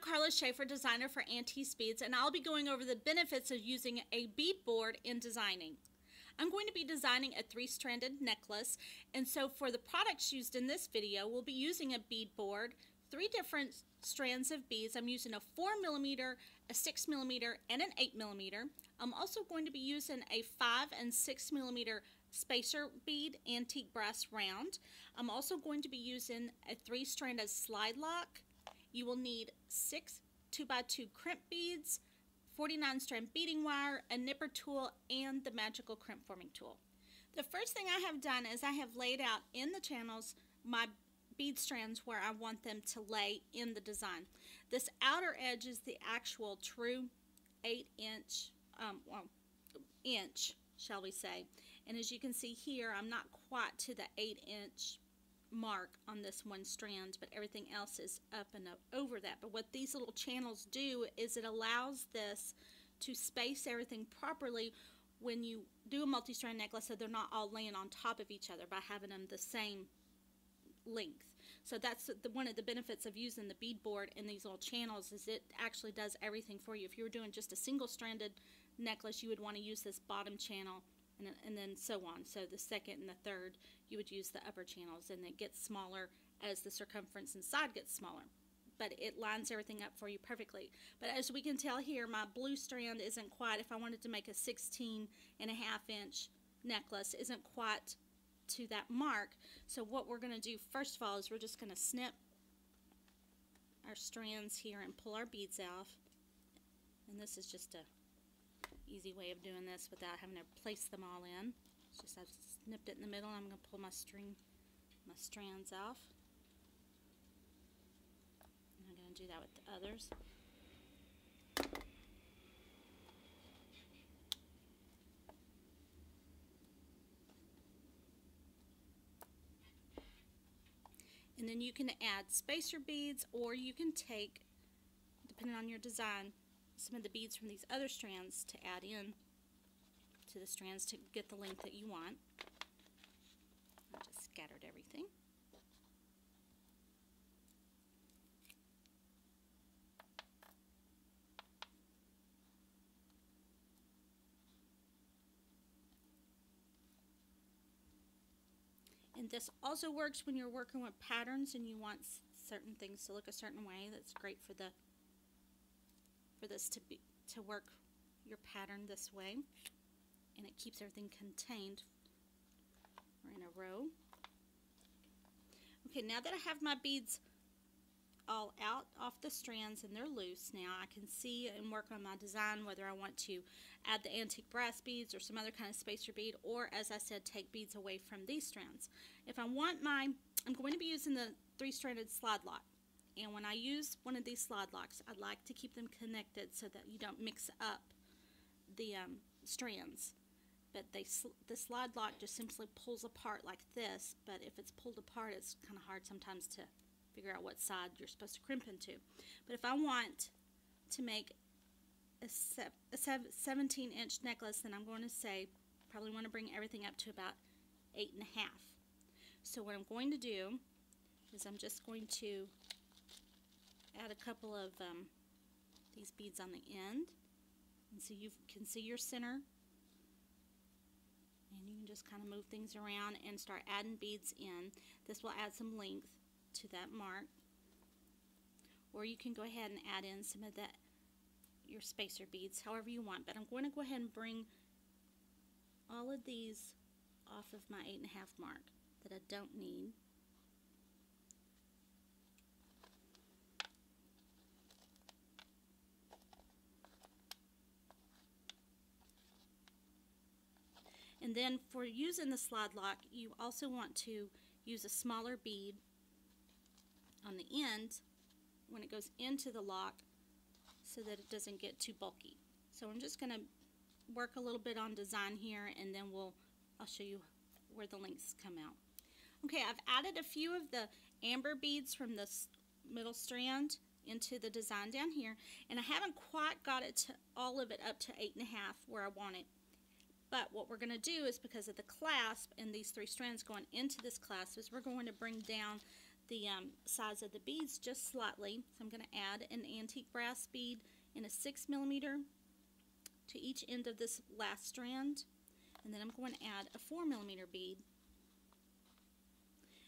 Carla Schaefer, designer for Antisse Beads, and I'll be going over the benefits of using a bead board in designing. I'm going to be designing a 3-stranded necklace, and so for the products used in this video, we'll be using a bead board, 3 different strands of beads. I'm using a 4mm, a 6mm, and an 8mm. I'm also going to be using a 5 and 6mm spacer bead antique brass round. I'm also going to be using a 3-stranded slide lock. You will need 6 2x2 crimp beads, 49-strand beading wire, a nipper tool, and the magical crimp forming tool. The first thing I have done is I have laid out in the channels my bead strands where I want them to lay in the design. This outer edge is the actual true 8-inch, inch, shall we say. And as you can see here, I'm not quite to the 8-inch mark on this one strand, but everything else is up and over that. But what these little channels do is it allows this to space everything properly when you do a multi-strand necklace, so they're not all laying on top of each other by having them the same length. So that's one of the benefits of using the bead board in these little channels, is it actually does everything for you. If you were doing just a single-stranded necklace, you would want to use this bottom channel, and then so on. So the second and the third, you would use the upper channels, and it gets smaller as the circumference inside gets smaller. But it lines everything up for you perfectly. But as we can tell here, my blue strand isn't quite, if I wanted to make a 16.5-inch necklace, isn't quite to that mark. So what we're going to do first of all is we're just going to snip our strands here and pull our beads off. And this is just a easy way of doing this without having to place them all in. It's just I've snipped it in the middle, and I'm going to pull my strands off. And I'm going to do that with the others. And then you can add spacer beads, or you can take, depending on your design, some of the beads from these other strands to add in to the strands to get the length that you want. I just scattered everything. And this also works when you're working with patterns and you want certain things to look a certain way. That's great for this to work your pattern this way, and it keeps everything contained or in a row. Okay, now that I have my beads all out off the strands and they're loose, now I can see and work on my design whether I want to add the antique brass beads or some other kind of spacer bead, or, as I said, take beads away from these strands. If I want I'm going to be using the 3-stranded slide lock. And when I use one of these slide locks, I like to keep them connected so that you don't mix up the strands. But the slide lock just simply pulls apart like this, but if it's pulled apart, it's kind of hard sometimes to figure out what side you're supposed to crimp into. But if I want to make a 17-inch necklace, then I'm going to say probably want to bring everything up to about 8.5. So what I'm going to do is I'm just going to add a couple of these beads on the end, and so you can see your center, and you can just kind of move things around and start adding beads in. This will add some length to that mark, or you can go ahead and add in some of your spacer beads however you want. But I'm going to go ahead and bring all of these off of my 8.5 mark that I don't need. And then for using the slide lock, you also want to use a smaller bead on the end when it goes into the lock so that it doesn't get too bulky. So I'm just going to work a little bit on design here, and then I'll show you where the lengths come out. Okay, I've added a few of the amber beads from this middle strand into the design down here, and I haven't quite got it to all of it up to 8.5 where I want it. But what we're going to do is, because of the clasp and these 3 strands going into this clasp, is we're going to bring down the size of the beads just slightly. So I'm going to add an antique brass bead in a 6mm to each end of this last strand, and then I'm going to add a 4mm bead,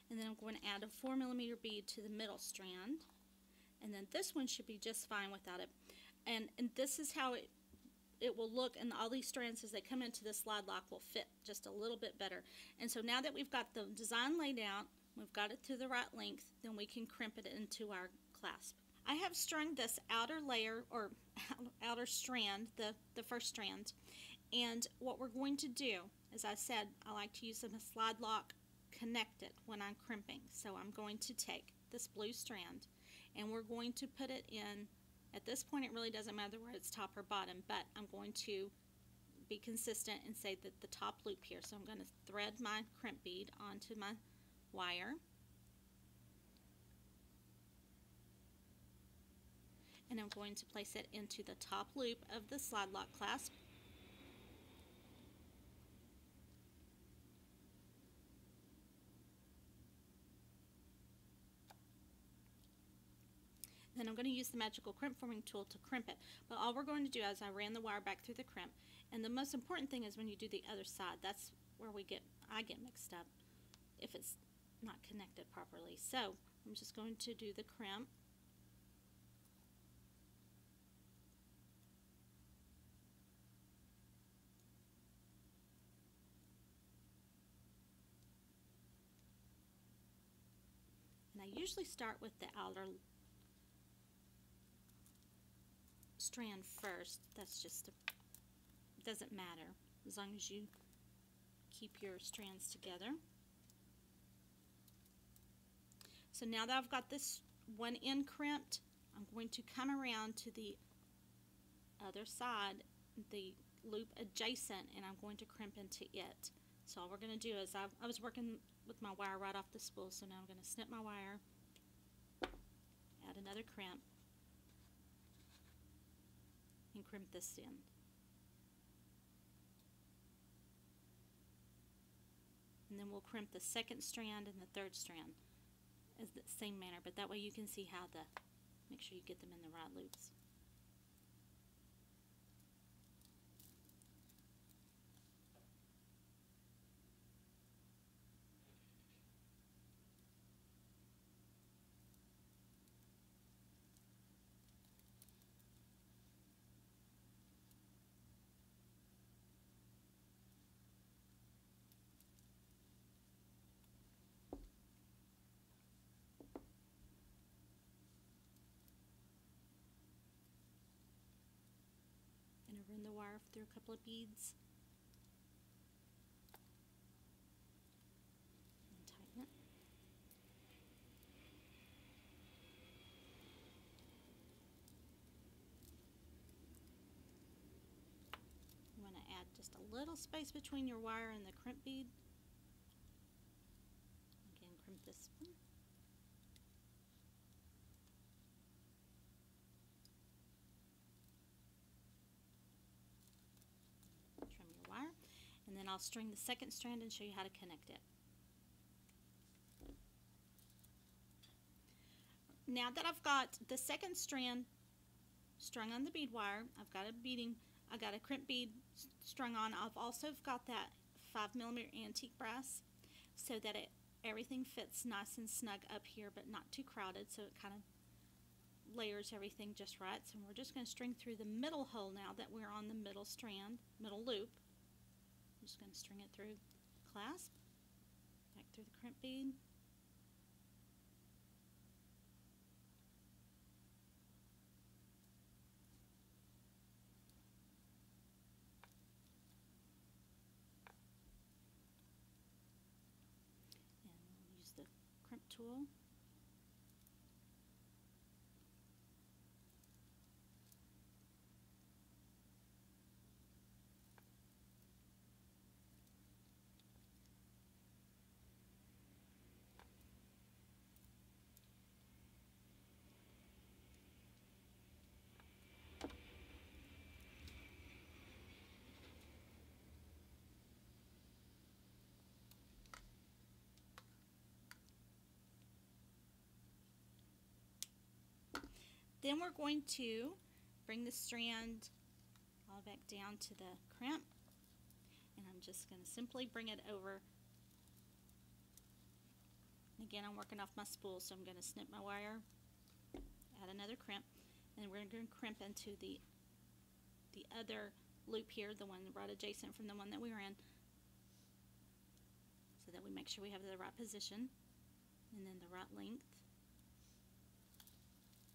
and then I'm going to add a 4mm bead to the middle strand, and then this one should be just fine without it. And this is how it will look, and all these strands as they come into the slide lock will fit just a little bit better. And so now that we've got the design laid out, we've got it to the right length, then we can crimp it into our clasp. I have strung this outer layer, or outer strand, the first strand, and what we're going to do, as I said, I like to use a slide lock connected when I'm crimping. So I'm going to take this blue strand and we're going to put it in. At this point it really doesn't matter where it's top or bottom, but I'm going to be consistent and say that the top loop here. So I'm going to thread my crimp bead onto my wire, and I'm going to place it into the top loop of the slide lock clasp. Then I'm going to use the magical crimp forming tool to crimp it. But all we're going to do is I ran the wire back through the crimp, and the most important thing is when you do the other side. That's where I get mixed up if it's not connected properly. So I'm just going to do the crimp. And I usually start with the outer strand first. That's just doesn't matter as long as you keep your strands together. So now that I've got this one end crimped, I'm going to come around to the other side, the loop adjacent, and I'm going to crimp into it. So all we're going to do is I was working with my wire right off the spool, so now I'm going to snip my wire, add another crimp, and crimp this end. And then we'll crimp the second strand and the third strand as the same manner, but that way you can see how make sure you get them in the right loops. Run the wire through a couple of beads and tighten it. You want to add just a little space between your wire and the crimp bead. Again, crimp this one. And then I'll string the second strand and show you how to connect it. Now that I've got the second strand strung on the bead wire, I've got a crimp bead strung on. I've also got that 5mm antique brass so that everything fits nice and snug up here, but not too crowded, so it kind of layers everything just right. So we're just going to string through the middle hole now that we're on the middle strand, middle loop. I'm just going to string it through clasp, back through the crimp bead, and we'll use the crimp tool. Then we're going to bring the strand all back down to the crimp, and I'm just going to simply bring it over. And again, I'm working off my spool, so I'm going to snip my wire, add another crimp, and then we're going to crimp into the other loop here, the one right adjacent from the one that we were in, so that we make sure we have the right position and then the right length.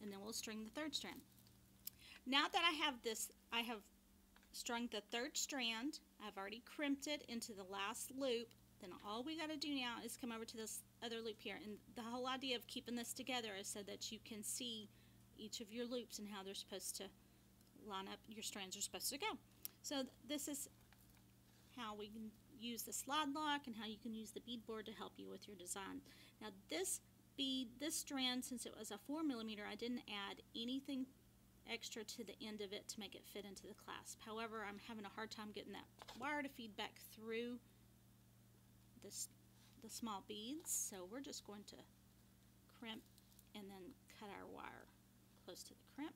And then we'll string the third strand. Now that I have this, I have strung the third strand. I've already crimped it into the last loop. Then all we got to do now is come over to this other loop here. And the whole idea of keeping this together is so that you can see each of your loops and how they're supposed to line up, your strands are supposed to go. So this is how we can use the slide lock and how you can use the beadboard to help you with your design. Now this strand, since it was a 4mm, I didn't add anything extra to the end of it to make it fit into the clasp. However, I'm having a hard time getting that wire to feed back through the small beads, so we're just going to crimp and then cut our wire close to the crimp.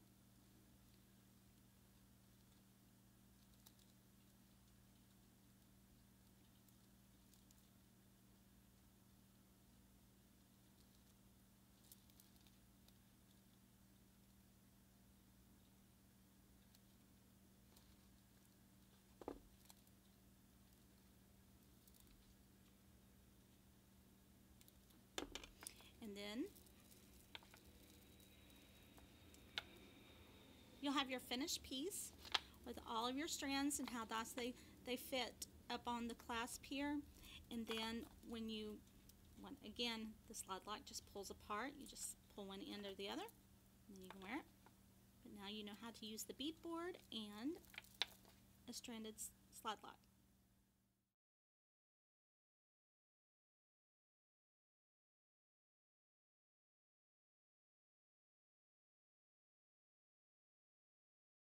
And then you'll have your finished piece with all of your strands and how nice they fit up on the clasp here. And then when again, the slide lock just pulls apart. You just pull one end or the other, and then you can wear it. But now you know how to use the beadboard and a stranded slide lock.